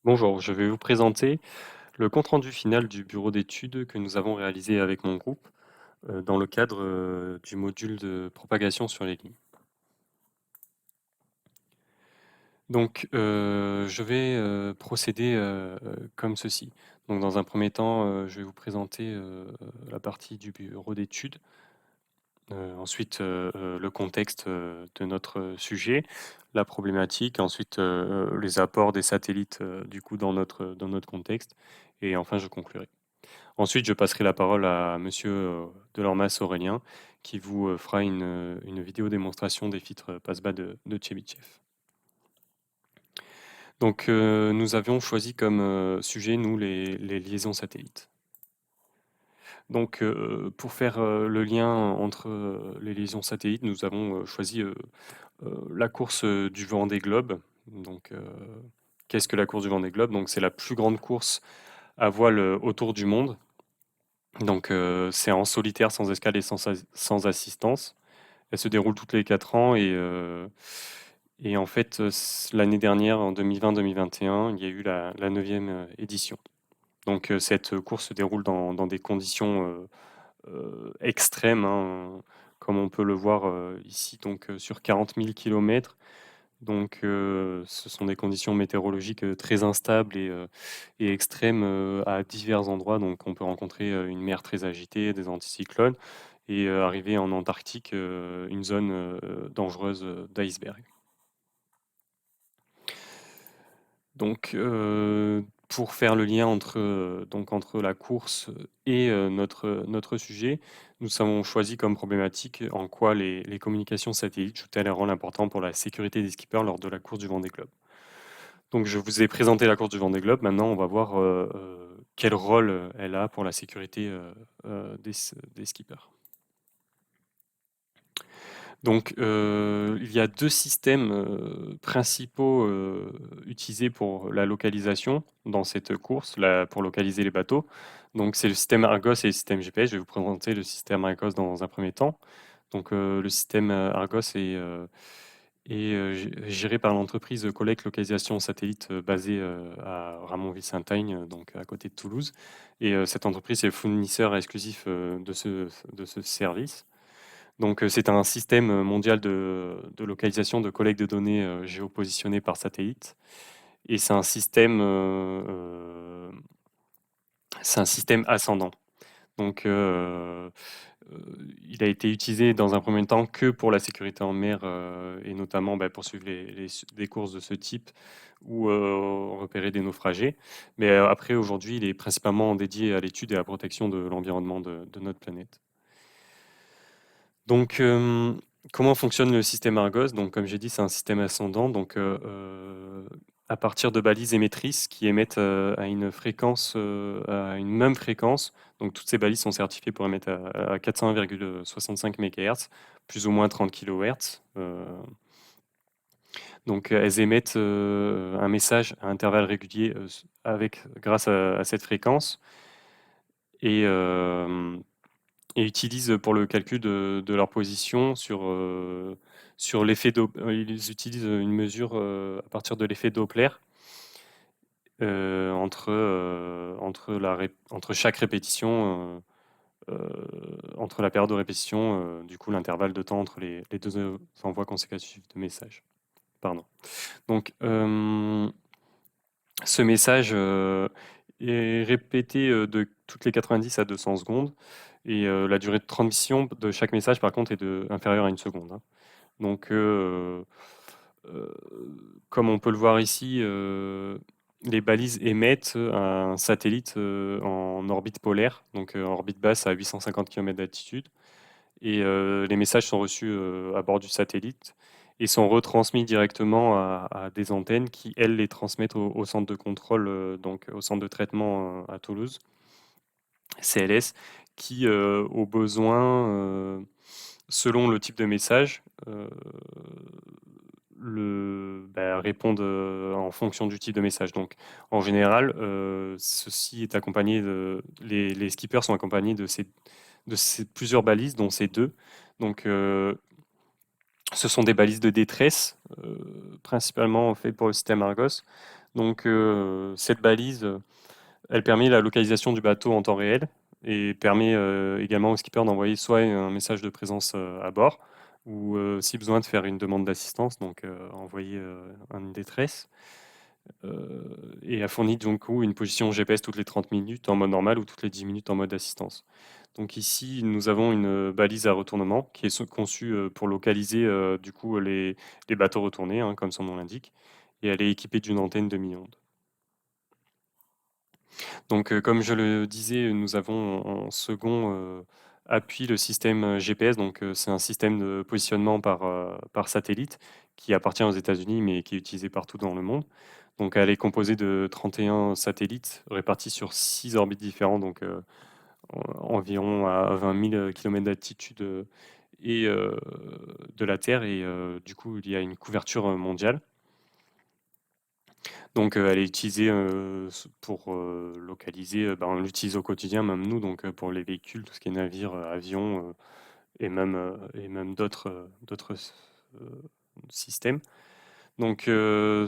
Bonjour, je vais vous présenter le compte-rendu final du bureau d'études que nous avons réalisé avec mon groupe dans le cadre du module de propagation sur les lignes. Donc, je vais procéder comme ceci. Donc, dans un premier temps, je vais vous présenter la partie du bureau d'études. Ensuite, le contexte de notre sujet, la problématique, ensuite les apports des satellites du coup dans notre contexte, et enfin je conclurai. Ensuite, je passerai la parole à monsieur Delormas Aurélien, qui vous fera une vidéo démonstration des filtres passe-bas de Chebyshev. Donc, nous avions choisi comme sujet, nous, les liaisons satellites. Donc, pour faire le lien entre les liaisons satellites, nous avons choisi la course du Vendée Globe. Donc, qu'est-ce que la course du Vendée Globe? Donc, c'est la plus grande course à voile autour du monde. Donc, c'est en solitaire, sans escale et sans assistance. Elle se déroule toutes les 4 ans et en fait, l'année dernière, en 2020-2021, il y a eu la 9e édition. Donc, cette course se déroule dans des conditions extrêmes, hein, comme on peut le voir ici, donc sur 40 000 km. Donc, ce sont des conditions météorologiques très instables et extrêmes à divers endroits. Donc, on peut rencontrer une mer très agitée, des anticyclones, et arriver en Antarctique, une zone dangereuse d'iceberg. Donc, pour faire le lien entre la course et notre sujet, nous avons choisi comme problématique en quoi les communications satellites jouent-elles un rôle important pour la sécurité des skippers lors de la course du Vendée Globe. Donc, je vous ai présenté la course du Vendée Globe. Maintenant, on va voir quel rôle elle a pour la sécurité des skippers. Donc, il y a deux systèmes principaux utilisés pour la localisation dans cette course, pour localiser les bateaux. Donc, c'est le système Argos et le système GPS. Je vais vous présenter le système Argos dans un premier temps. Donc, le système Argos est géré par l'entreprise Collecte Localisation Satellite basée à Ramonville-Saint-Agne, donc à côté de Toulouse. Et cette entreprise est fournisseur exclusif de ce service. Donc, c'est un système mondial de localisation, de collecte de données géopositionnées par satellite. Et c'est un système ascendant. Donc, il a été utilisé dans un premier temps que pour la sécurité en mer et notamment pour suivre des courses de ce type ou repérer des naufragés. Mais après, aujourd'hui, il est principalement dédié à l'étude et à la protection de l'environnement de notre planète. Donc, comment fonctionne le système Argos? Donc, comme j'ai dit, c'est un système ascendant. Donc, à partir de balises émettrices qui émettent à une fréquence, à une même fréquence. Donc, toutes ces balises sont certifiées pour émettre à 401,65 MHz, plus ou moins 30 kHz. Donc, elles émettent un message à intervalles réguliers grâce à cette fréquence. Et et utilisent pour le calcul de leur position sur l'effet ils utilisent une mesure à partir de l'effet Doppler entre chaque répétition, entre la période de répétition, du coup l'intervalle de temps entre les deux envois consécutifs de messages. Pardon. Donc, ce message est répété de toutes les 90 à 200 secondes. Et la durée de transmission de chaque message, par contre, est inférieure à 1 seconde. Hein. Donc, euh, comme on peut le voir ici, les balises émettent un satellite en orbite polaire, donc en orbite basse à 850 km d'altitude. Et les messages sont reçus à bord du satellite et sont retransmis directement à des antennes qui, elles, les transmettent au centre de contrôle, donc au centre de traitement à Toulouse, CLS, qui, au besoin, selon le type de message, répondent en fonction du type de message. Donc, en général, ceci est accompagné les skippers sont accompagnés de ces plusieurs balises, dont ces deux. Donc, ce sont des balises de détresse, principalement faites pour le système Argos. Donc cette balise, elle permet la localisation du bateau en temps réel et permet également au skipper d'envoyer soit un message de présence à bord ou si besoin de faire une demande d'assistance, donc envoyer une détresse. Et a fourni donc une position GPS toutes les 30 minutes en mode normal ou toutes les 10 minutes en mode assistance. Donc ici, nous avons une balise à retournement qui est conçue pour localiser du coup les bateaux retournés, hein, comme son nom l'indique, et elle est équipée d'une antenne demi-onde. Donc comme je le disais, nous avons en second appui le système GPS, donc c'est un système de positionnement par satellite qui appartient aux États-Unis mais qui est utilisé partout dans le monde. Donc elle est composée de 31 satellites répartis sur 6 orbites différentes, donc environ à 20 000 km d'altitude et de la Terre, et du coup il y a une couverture mondiale. Donc elle est utilisée pour localiser, on l'utilise au quotidien, même nous, donc pour les véhicules, tout ce qui est navires, avions et même d'autres systèmes. Donc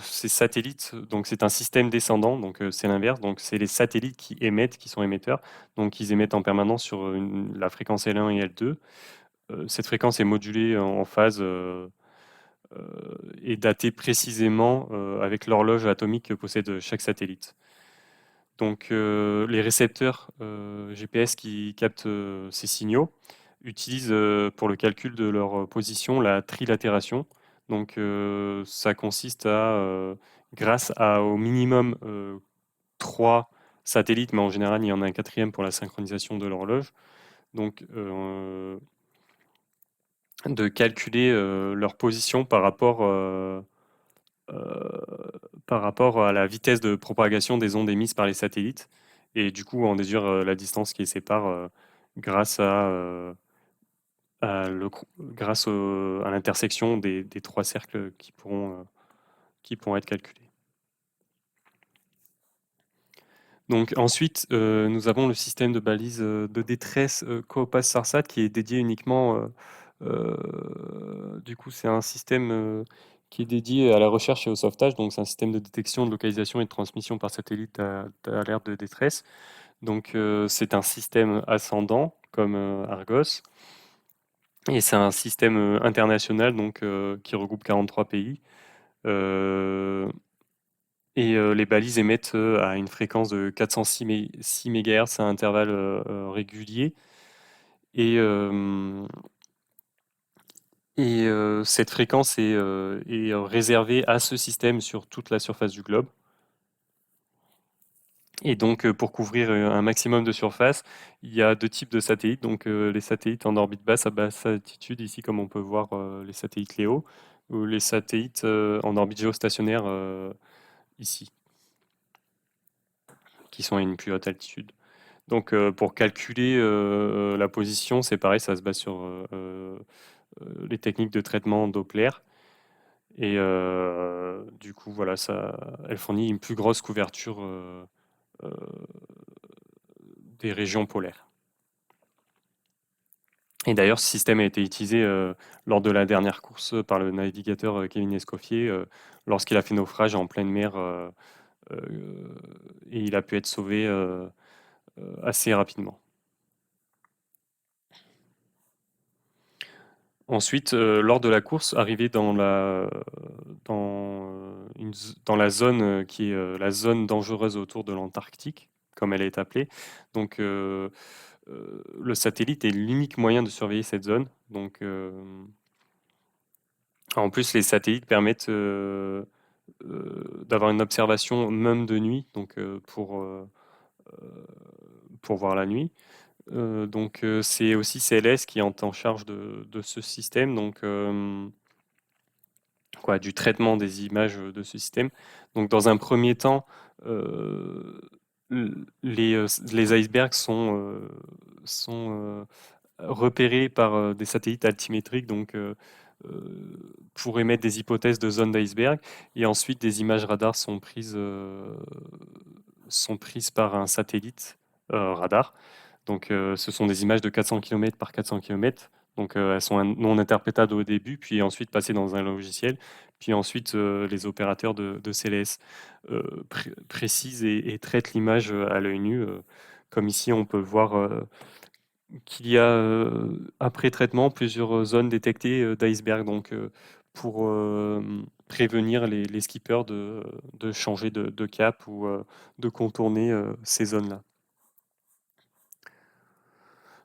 ces satellites, donc c'est un système descendant, donc c'est l'inverse, donc c'est les satellites qui émettent, qui sont émetteurs, donc ils émettent en permanence sur la fréquence L1 et L2. Cette fréquence est modulée en phase et datée précisément avec l'horloge atomique que possède chaque satellite. Donc les récepteurs GPS qui captent ces signaux utilisent pour le calcul de leur position la trilatération. Donc ça consiste à, grâce à au minimum 3 satellites, mais en général il y en a un quatrième pour la synchronisation de l'horloge, donc de calculer leur position euh, par rapport à la vitesse de propagation des ondes émises par les satellites, et du coup en déduire la distance qui les sépare grâce à l'intersection des trois cercles qui pourront être calculés. Donc ensuite, nous avons le système de balise de détresse Copas-Sarsat qui est dédié uniquement, du coup, c'est un système qui est dédié à la recherche et au sauvetage. Donc c'est un système de détection, de localisation et de transmission par satellite d'alerte de détresse. Donc c'est un système ascendant comme Argos, et c'est un système international donc qui regroupe 43 pays. Euh, et les balises émettent à une fréquence de 406 MHz à intervalles réguliers. Et, cette fréquence est réservée à ce système sur toute la surface du globe. Et donc, pour couvrir un maximum de surface, il y a deux types de satellites. Donc, les satellites en orbite basse, à basse altitude, ici, comme on peut voir les satellites Léo, ou les satellites en orbite géostationnaire, ici, qui sont à une plus haute altitude. Donc, pour calculer la position, c'est pareil, ça se base sur les techniques de traitement Doppler. Et du coup, voilà, elle fournit une plus grosse couverture euh, des régions polaires. Et d'ailleurs, ce système a été utilisé lors de la dernière course par le navigateur Kevin Escoffier lorsqu'il a fait naufrage en pleine mer et il a pu être sauvé assez rapidement. Ensuite, lors de la course, arrivé dans la zone qui est la zone dangereuse autour de l'Antarctique, comme elle est appelée. Donc, le satellite est l'unique moyen de surveiller cette zone. Donc, en plus, les satellites permettent d'avoir une observation même de nuit, donc pour voir la nuit. Donc, c'est aussi CLS qui est en charge de ce système. Donc, du traitement des images de ce système. Donc, dans un premier temps, euh, les icebergs sont repérés par des satellites altimétriques, donc pour émettre des hypothèses de zones d'iceberg. Et ensuite, des images radars sont prises par un satellite radar. Donc, ce sont des images de 400 km par 400 km, Donc elles sont non interprétables au début, puis ensuite passées dans un logiciel, puis ensuite les opérateurs de CLS précisent et traitent l'image à l'œil nu. Comme ici, on peut voir qu'il y a après traitement plusieurs zones détectées d'iceberg, donc pour prévenir les skippers de changer de cap ou de contourner ces zones-là.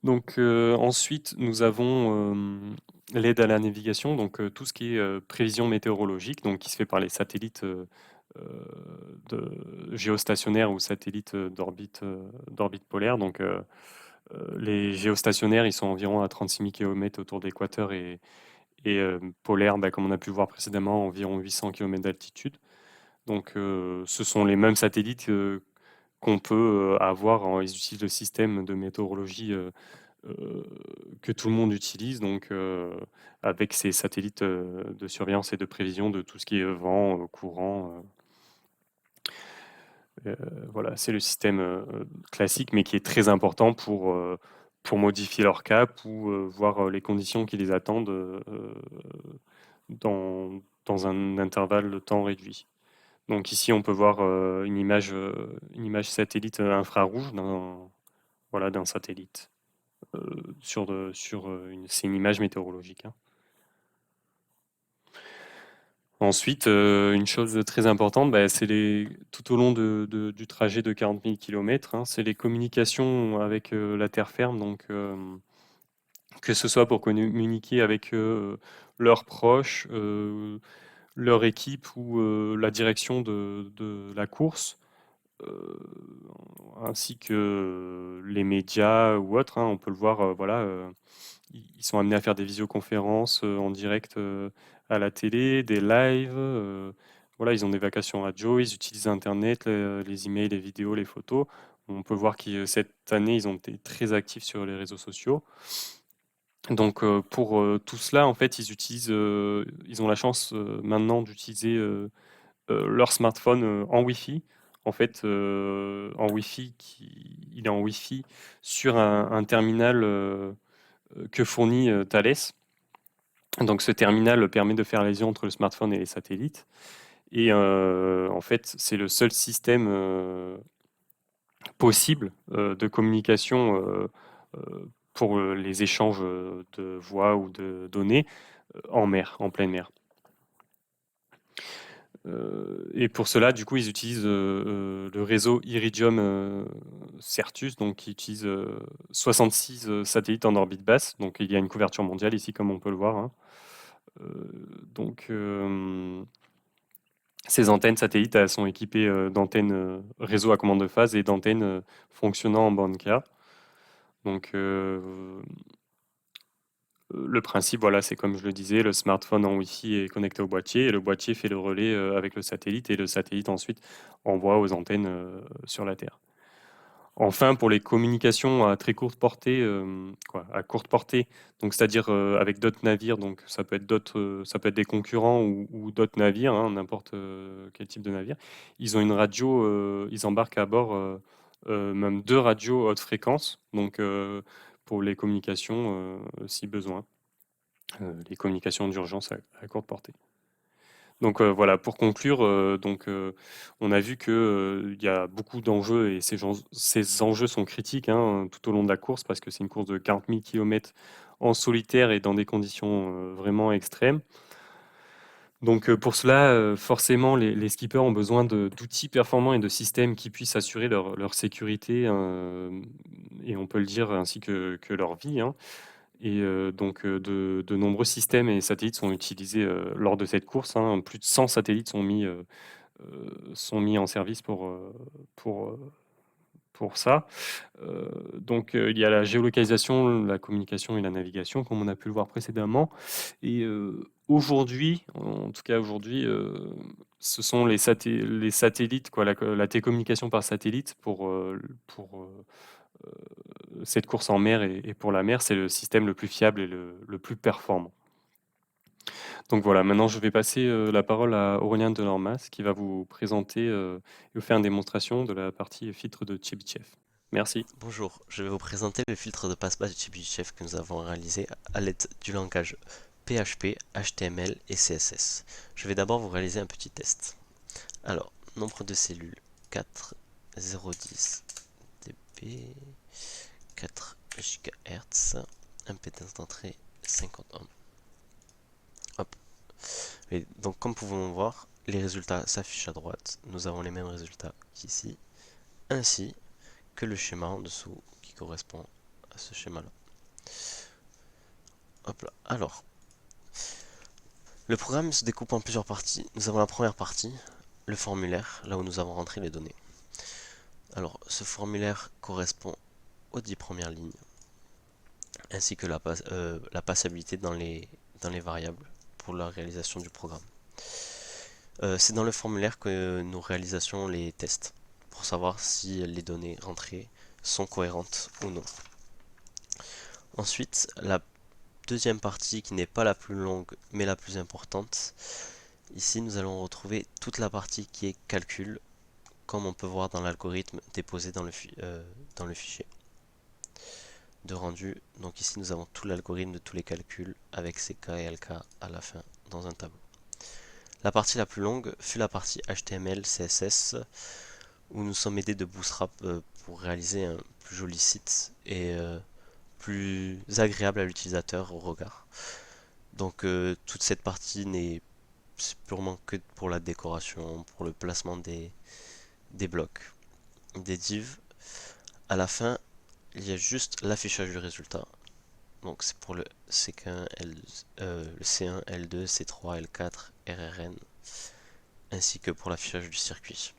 Donc ensuite, nous avons l'aide à la navigation, donc tout ce qui est prévision météorologique, donc qui se fait par les satellites géostationnaires ou satellites d'orbite polaire. Donc les géostationnaires, ils sont environ à 36 000 km autour de l'équateur et polaires, comme on a pu le voir précédemment, environ 800 km d'altitude. Donc ce sont les mêmes satellites qu'on peut avoir. Ils utilisent le système de météorologie que tout le monde utilise, donc avec ces satellites de surveillance et de prévision de tout ce qui est vent, courant. Voilà, c'est le système classique, mais qui est très important pour modifier leur cap ou voir les conditions qui les attendent dans un intervalle de temps réduit. Donc ici, on peut voir une image satellite infrarouge voilà, d'un satellite. C'est une image météorologique, hein. Ensuite, une chose très importante, c'est tout au long du trajet de 40 000 km, hein, c'est les communications avec la terre ferme. Donc, que ce soit pour communiquer avec leurs proches, leur équipe ou la direction de la course, euh, ainsi que les médias ou autres, hein. On peut le voir, voilà, ils sont amenés à faire des visioconférences en direct à la télé, des lives. Voilà, ils ont des vacations radio, ils utilisent Internet, les emails, les vidéos, les photos. On peut voir que cette année, ils ont été très actifs sur les réseaux sociaux. Donc pour tout cela, en fait, ils ont la chance maintenant d'utiliser leur smartphone en Wi-Fi. En fait, il est en Wi-Fi sur un terminal que fournit Thales. Donc ce terminal permet de faire la liaison entre le smartphone et les satellites. Et en fait, c'est le seul système possible de communication pour les échanges de voix ou de données en mer, en pleine mer. Et pour cela, du coup, ils utilisent le réseau Iridium Certus, donc qui utilise 66 satellites en orbite basse. Donc il y a une couverture mondiale ici, comme on peut le voir, hein. Donc ces antennes satellites, elles sont équipées d'antennes réseau à commande de phase et d'antennes fonctionnant en bande K. Donc le principe, voilà, c'est comme je le disais, le smartphone en Wi-Fi est connecté au boîtier et le boîtier fait le relais avec le satellite et le satellite ensuite envoie aux antennes sur la Terre. Enfin, pour les communications à très courte portée, à courte portée, donc c'est-à-dire avec d'autres navires, donc ça peut être des concurrents ou d'autres navires, hein, n'importe quel type de navire. Ils ont une radio, ils embarquent à bord même deux radios haute fréquence, donc pour les communications si besoin, les communications d'urgence à courte portée. Donc voilà, pour conclure, on a vu qu'il y a beaucoup d'enjeux et ces enjeux sont critiques, hein, tout au long de la course parce que c'est une course de 40 000 km en solitaire et dans des conditions vraiment extrêmes. Donc pour cela, forcément, les skippers ont besoin d'outils performants et de systèmes qui puissent assurer leur sécurité, et on peut le dire, ainsi que leur vie, hein. Et donc de nombreux systèmes et satellites sont utilisés lors de cette course, hein. Plus de 100 satellites sont mis en service pour, euh, pour ça. Donc il y a la géolocalisation, la communication et la navigation, comme on a pu le voir précédemment. Et aujourd'hui, en tout cas aujourd'hui, ce sont les satellites, quoi, la télécommunication par satellite pour cette course en mer et pour la mer, c'est le système le plus fiable et le plus performant. Donc voilà, maintenant je vais passer la parole à Aurélien Delormas qui va vous présenter et vous faire une démonstration de la partie filtre de Chebyshev. Merci. Bonjour, je vais vous présenter le filtre de passe-page GPGChef que nous avons réalisé à l'aide du langage PHP, HTML et CSS. Je vais d'abord vous réaliser un petit test. Alors, nombre de cellules 4, 0,10 dB, 4 GHz, impédance d'entrée 50 ohms. Hop. Et donc, comme vous pouvez voir, les résultats s'affichent à droite. Nous avons les mêmes résultats qu'ici, ainsi que le schéma en dessous qui correspond à ce schéma-là. Hop là. Alors, le programme se découpe en plusieurs parties. Nous avons la première partie, le formulaire, là où nous avons rentré les données. Alors, ce formulaire correspond aux 10 premières lignes, ainsi que la passabilité dans les variables pour la réalisation du programme. C'est dans le formulaire que nous réalisons les tests, pour savoir si les données rentrées sont cohérentes ou non. Ensuite, la deuxième partie qui n'est pas la plus longue mais la plus importante. Ici, nous allons retrouver toute la partie qui est calcul, comme on peut voir dans l'algorithme déposé dans le fichier de rendu. Donc ici, nous avons tout l'algorithme de tous les calculs avec CK et LK à la fin dans un tableau. La partie la plus longue fut la partie HTML, CSS, où nous sommes aidés de Bootstrap pour réaliser un plus joli site et plus agréable à l'utilisateur au regard. Donc toute cette partie n'est purement que pour la décoration, pour le placement des blocs, des divs. À la fin, il y a juste l'affichage du résultat. Donc c'est pour le C1, le C1, L2, C3, L4, RRN, ainsi que pour l'affichage du circuit.